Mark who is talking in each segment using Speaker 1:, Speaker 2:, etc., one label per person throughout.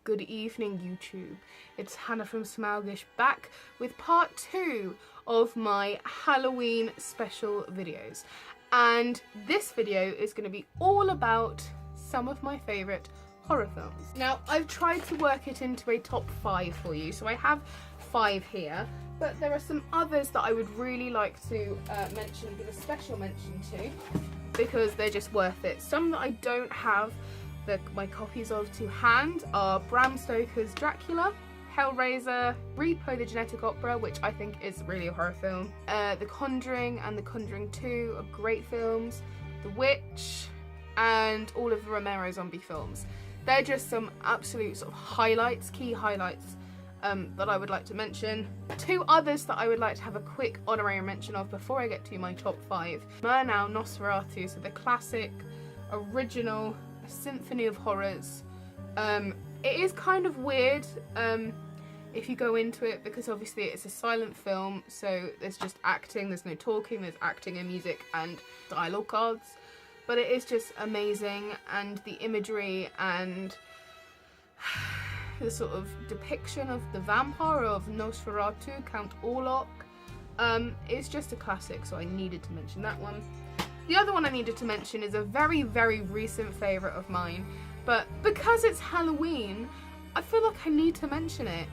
Speaker 1: Good evening, YouTube. It's Hannah from Smaugish back with part 2 of my Halloween special videos. And this video is going to be all about some of my favourite horror films. Now, I've tried to work it into a top 5 for you, so I have 5 here, but there are some others that I would really like to mention, give a special mention to, because they're just worth it. Some that I don't have my copies of to hand are Bram Stoker's Dracula, Hellraiser, Repo the Genetic Opera, which I think is really a horror film, The Conjuring and The Conjuring 2 are great films, The Witch, and all of the Romero zombie films. They're just some absolute sort of highlights, key highlights that I would like to mention. 2 others that I would like to have a quick honorary mention of before I get to my top 5. Murnau Nosferatu, so the classic, original, a symphony of horrors. It is kind of weird if you go into it, because obviously it's a silent film, so there's just acting, there's no talking, there's acting and music and dialogue cards, but it is just amazing, and the imagery and the sort of depiction of the vampire of Nosferatu, Count Orlok, is just a classic, so I needed to mention that one. The other one I needed to mention is a very, very recent favourite of mine, but because it's Halloween, I feel like I need to mention it,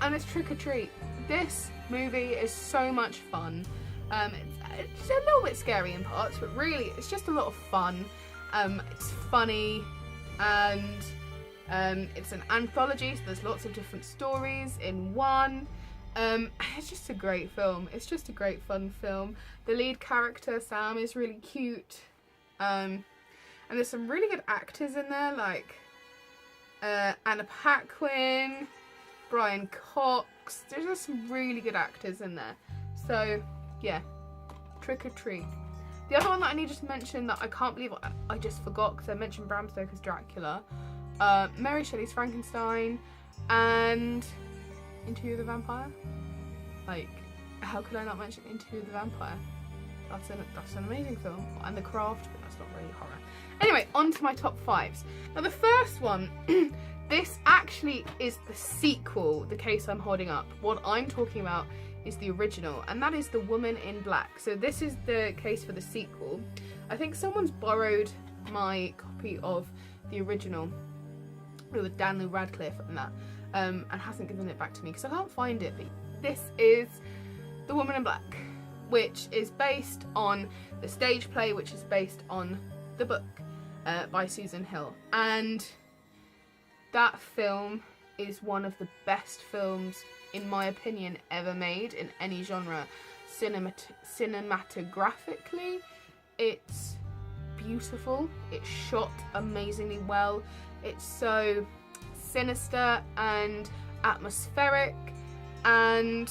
Speaker 1: and it's Trick or Treat. This movie is so much fun. It's a little bit scary in parts, but really it's just a lot of fun. It's funny, and it's an anthology, so there's lots of different stories in one. It's just a great film. It's just a great fun film. The lead character, Sam, is really cute. And there's some really good actors in there, like Anna Paquin, Brian Cox. There's just some really good actors in there. So, yeah, Trick or Treat. The other one that I needed to mention that I can't believe I just forgot, because I mentioned Bram Stoker's Dracula, Mary Shelley's Frankenstein, and Interview with the Vampire. Like, how could I not mention Interview with the Vampire? That's an amazing film. And The Craft, but that's not really horror. Anyway, on to my top 5s. Now the first one, this actually is the sequel, the case I'm holding up. What I'm talking about is the original, and that is The Woman in Black. So this is the case for the sequel. I think someone's borrowed my copy of the original with Daniel Radcliffe and that, and hasn't given it back to me because I can't find it. But this is The Woman in Black, which is based on the stage play, which is based on the book by Susan Hill, and that film is one of the best films, in my opinion, ever made in any genre. Cinematographically, it's beautiful, it's shot amazingly well, it's so sinister and atmospheric, and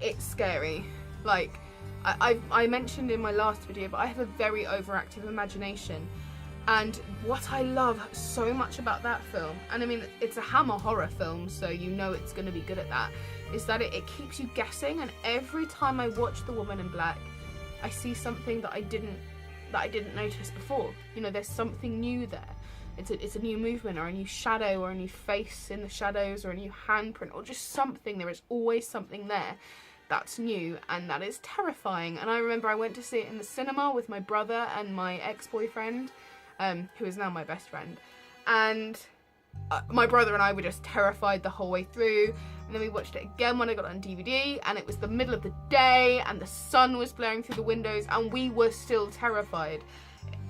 Speaker 1: it's scary. Like, I mentioned in my last video, but I have a very overactive imagination, and what I love so much about that film, and I mean it's a Hammer horror film, so you know it's going to be good at that, is that it keeps you guessing, and every time I watch The Woman in Black, I see something that I didn't notice before. You know, there's something new there. It's a new movement, or a new shadow, or a new face in the shadows, or a new handprint, or just something. There is always something there that's new, and that is terrifying. And I remember I went to see it in the cinema with my brother and my ex-boyfriend, who is now my best friend, and my brother and I were just terrified the whole way through. And then we watched it again when I got it on DVD, and it was the middle of the day and the sun was blaring through the windows, and we were still terrified.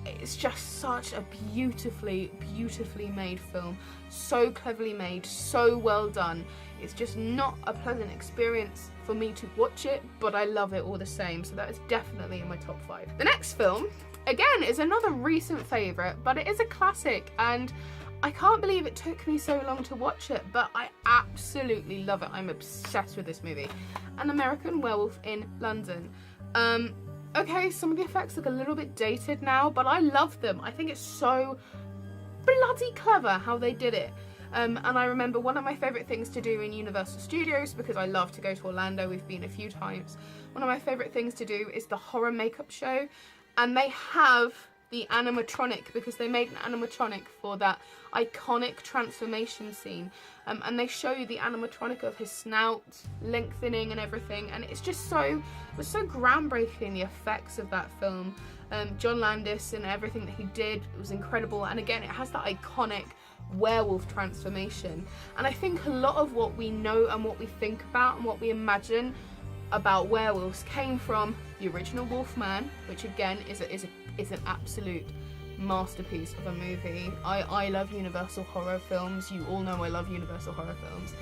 Speaker 1: It's just such a beautifully, beautifully made film. So cleverly made, so well done. It's just not a pleasant experience for me to watch it, but I love it all the same. So that is definitely in my top 5. The next film, again, is another recent favourite, but it is a classic, and I can't believe it took me so long to watch it, but I absolutely love it. I'm obsessed with this movie. An American Werewolf in London. Okay, some of the effects look a little bit dated now, but I love them. I think it's so bloody clever how they did it. And I remember one of my favourite things to do in Universal Studios, because I love to go to Orlando, we've been a few times. One of my favourite things to do is the horror makeup show, and they have the animatronic, because they made an animatronic for that iconic transformation scene, and they show you the animatronic of his snout lengthening and everything, and it's just so, it was so groundbreaking, the effects of that film. John Landis and everything that he did, it was incredible, and again it has that iconic werewolf transformation. And I think a lot of what we know and what we think about and what we imagine about werewolves came from the original Wolfman, which again is an absolute masterpiece of a movie. I love Universal horror films. You all know I love Universal horror films.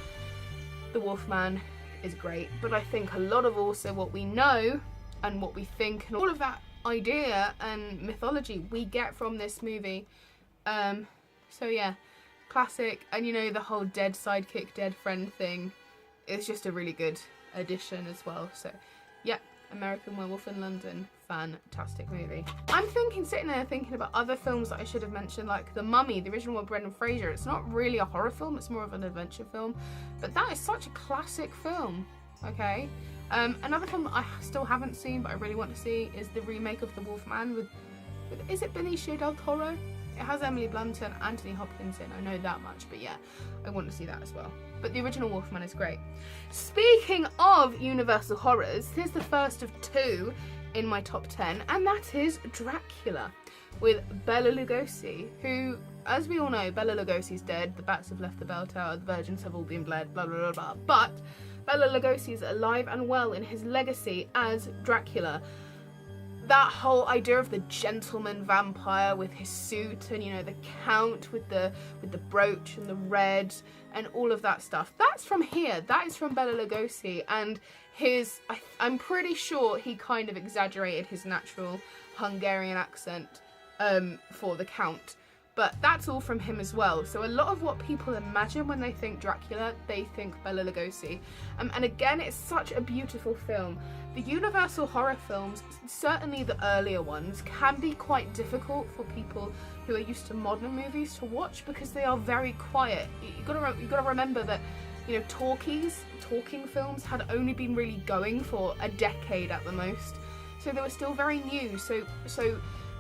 Speaker 1: The Wolfman is great, but I think a lot of also what we know and what we think and all of that idea and mythology we get from this movie. So yeah, classic. And you know, the whole dead sidekick, dead friend thing is just a really good addition as well. So yeah, American Werewolf in London, fantastic movie. I'm sitting there thinking about other films that I should have mentioned, like The Mummy, the original one, Brendan Fraser. It's not really a horror film, it's more of an adventure film, but that is such a classic film. Okay, another film that I still haven't seen but I really want to see is the remake of The Wolfman with is it Benicio del Toro? It has Emily Blunt and Anthony Hopkins in, I know that much, but yeah, I want to see that as well. But the original Wolfman is great. Speaking of Universal horrors, here's the first of two in my top 10, and that is Dracula with Bela Lugosi, who, as we all know, Bela Lugosi's dead, the bats have left the bell tower, the virgins have all been bled, blah blah blah blah, but Bela Lugosi is alive and well in his legacy as Dracula. That whole idea of the gentleman vampire with his suit, and you know, the count with the brooch and the red and all of that stuff, that's from here. That is from Bela Lugosi, and I'm pretty sure he kind of exaggerated his natural Hungarian accent for the count, but that's all from him as well. So a lot of what people imagine when they think Dracula, they think Bela Lugosi. And again, it's such a beautiful film. The Universal horror films, certainly the earlier ones, can be quite difficult for people who are used to modern movies to watch because they are very quiet. You've got to remember that, you know, talking films had only been really going for a decade at the most, so they were still very new. So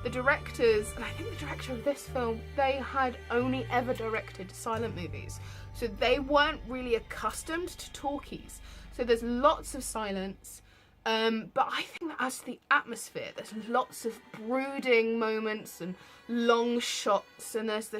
Speaker 1: the directors, and I think the director of this film, they had only ever directed silent movies, so they weren't really accustomed to talkies. So there's lots of silence, but I think that adds to the atmosphere. There's lots of brooding moments and long shots, and there's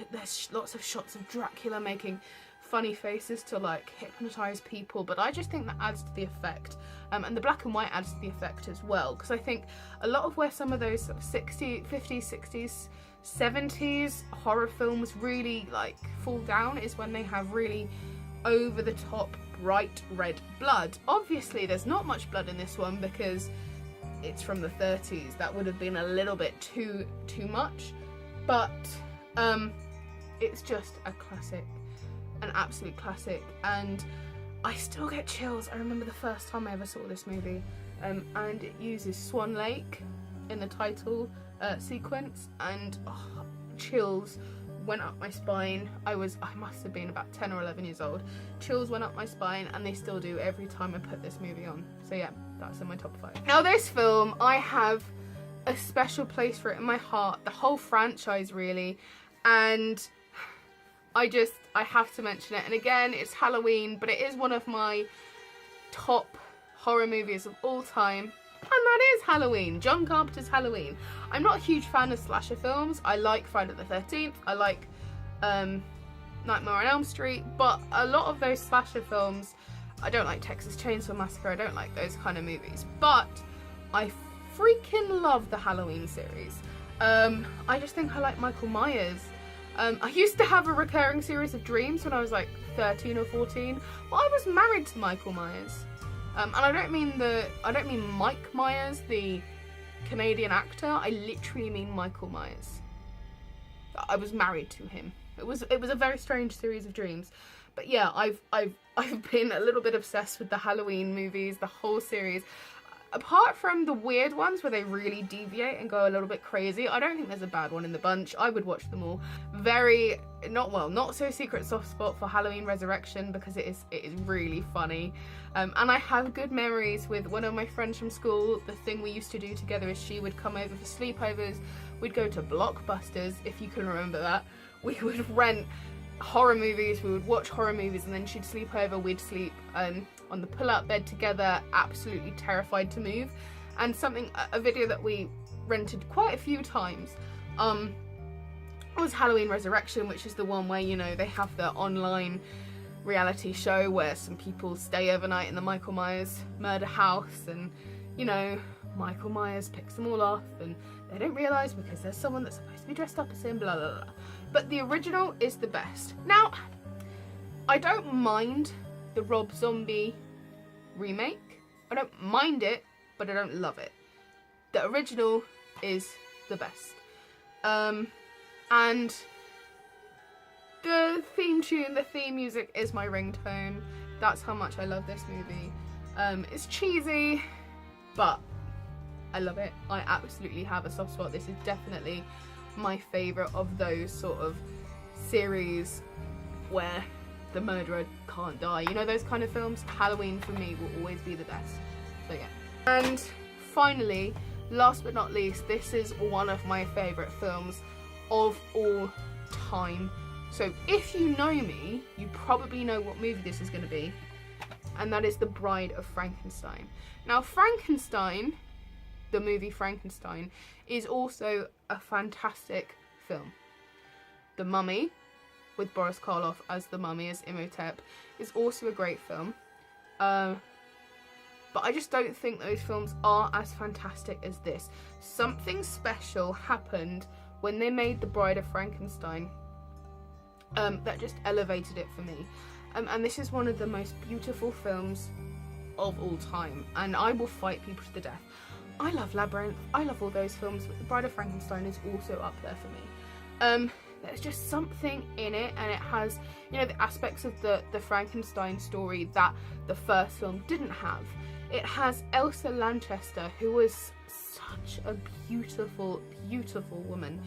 Speaker 1: lots of shots of Dracula making funny faces to like hypnotize people, but I just think that adds to the effect, and the black and white adds to the effect as well, because I think a lot of where some of those sort of 50s, 60s, 70s horror films really like fall down is when they have really over the top bright red blood. Obviously there's not much blood in this one because it's from the 30s. That would have been a little bit too much, but it's just a classic, an absolute classic, and I still get chills. I remember the first time I ever saw this movie, and it uses Swan Lake in the title sequence, and chills went up my spine. I must have been about 10 or 11 years old. Chills went up my spine, and they still do every time I put this movie on. So yeah, that's in my top 5. Now this film, I have a special place for it in my heart, the whole franchise really, and I have to mention it. And again, it's Halloween, but it is one of my top horror movies of all time, and that is Halloween, John Carpenter's Halloween. I'm not a huge fan of slasher films. I like Friday the 13th, I like Nightmare on Elm Street, but a lot of those slasher films, I don't like Texas Chainsaw Massacre, I don't like those kind of movies, but I freaking love the Halloween series. I just think I like Michael Myers. I used to have a recurring series of dreams when I was like 13 or 14, but I was married to Michael Myers. And I don't mean Mike Myers, the Canadian actor. I literally mean Michael Myers. I was married to him. It was a very strange series of dreams. But yeah, I've been a little bit obsessed with the Halloween movies, the whole series. apart from the weird ones where they really deviate and go a little bit crazy, I don't think there's a bad one in the bunch. I would watch them all. Not so secret soft spot for Halloween Resurrection, because it is really funny. And I have good memories with one of my friends from school. The thing we used to do together is she would come over for sleepovers. We'd go to Blockbusters, if you can remember that. We would rent horror movies, we would watch horror movies, and then she'd sleep over, we'd sleep on the pull-out bed together, absolutely terrified to move. And a video that we rented quite a few times was Halloween Resurrection, which is the one where, you know, they have the online reality show where some people stay overnight in the Michael Myers murder house, and, you know, Michael Myers picks them all off and they don't realise because there's someone that's supposed to be dressed up as him, blah blah blah. But the original is the best. Now, I don't mind the Rob Zombie remake. I don't mind it, but I don't love it. The original is the best. And the theme tune, the theme music is my ringtone. That's how much I love this movie. It's cheesy, but I love it. I absolutely have a soft spot. This is definitely my favourite of those sort of series where the murderer can't die. You know, those kind of films? Halloween for me will always be the best. So yeah. And finally, last but not least, this is one of my favourite films of all time. So if you know me, you probably know what movie this is going to be, and that is The Bride of Frankenstein. Now, Frankenstein, the movie Frankenstein, is also a fantastic film. The Mummy, with Boris Karloff as the Mummy, as Imhotep, is also a great film. But I just don't think those films are as fantastic as this. Something special happened when they made The Bride of Frankenstein that just elevated it for me. And this is one of the most beautiful films of all time, and I will fight people to the death. I love Labyrinth, I love all those films, but The Bride of Frankenstein is also up there for me. There's just something in it, and it has, you know, the aspects of the Frankenstein story that the first film didn't have. It has Elsa Lanchester, who was such a beautiful, beautiful woman.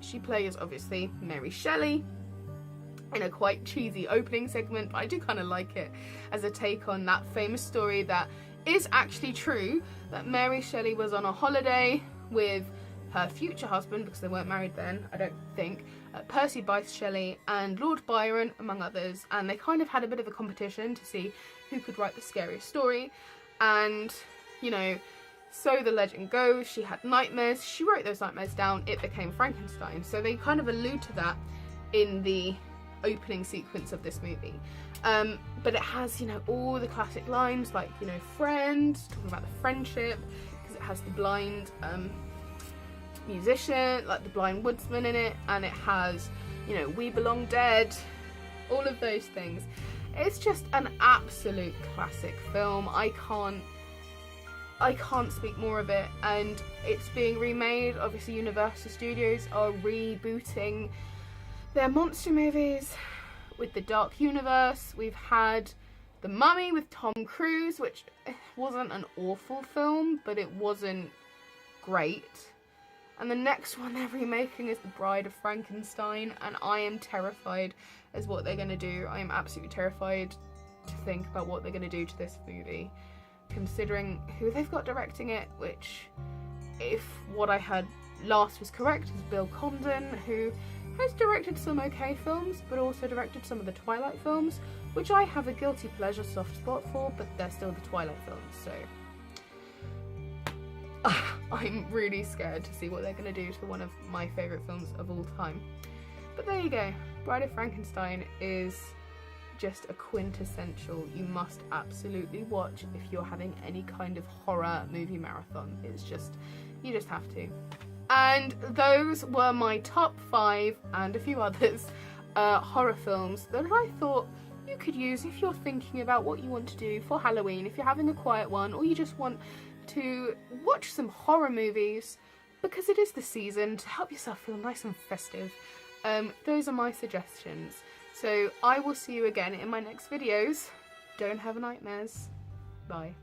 Speaker 1: She plays, obviously, Mary Shelley in a quite cheesy opening segment, but I do kind of like it as a take on that famous story that is actually true, that Mary Shelley was on a holiday with her future husband, because they weren't married then, I don't think, Percy Bysshe Shelley and Lord Byron, among others, and they kind of had a bit of a competition to see who could write the scariest story. And, you know, so the legend goes, she had nightmares, she wrote those nightmares down, it became Frankenstein. So they kind of allude to that in the opening sequence of this movie. But it has, you know, all the classic lines, like, you know, friends, talking about the friendship, because it has the blind musician, like the blind woodsman in it, and it has, you know, We Belong Dead, all of those things. It's just an absolute classic film. I can't speak more of it, and it's being remade. Obviously Universal Studios are rebooting their monster movies with the Dark Universe. We've had The Mummy with Tom Cruise, which wasn't an awful film, but it wasn't great. And the next one they're remaking is The Bride of Frankenstein, and I am terrified as what they're going to do. I am absolutely terrified to think about what they're going to do to this movie, considering who they've got directing it, which, if what I heard last was correct, is Bill Condon, who has directed some okay films, but also directed some of the Twilight films, which I have a guilty pleasure soft spot for, but they're still the Twilight films, so I'm really scared to see what they're going to do to one of my favourite films of all time. But there you go. Bride of Frankenstein is just a quintessential, you must absolutely watch if you're having any kind of horror movie marathon. It's just, you just have to. And those were my top 5 and a few others horror films that I thought you could use if you're thinking about what you want to do for Halloween, if you're having a quiet one, or you just want to watch some horror movies because it is the season, to help yourself feel nice and festive. Those are my suggestions. So I will see you again in my next videos. Don't have nightmares. Bye.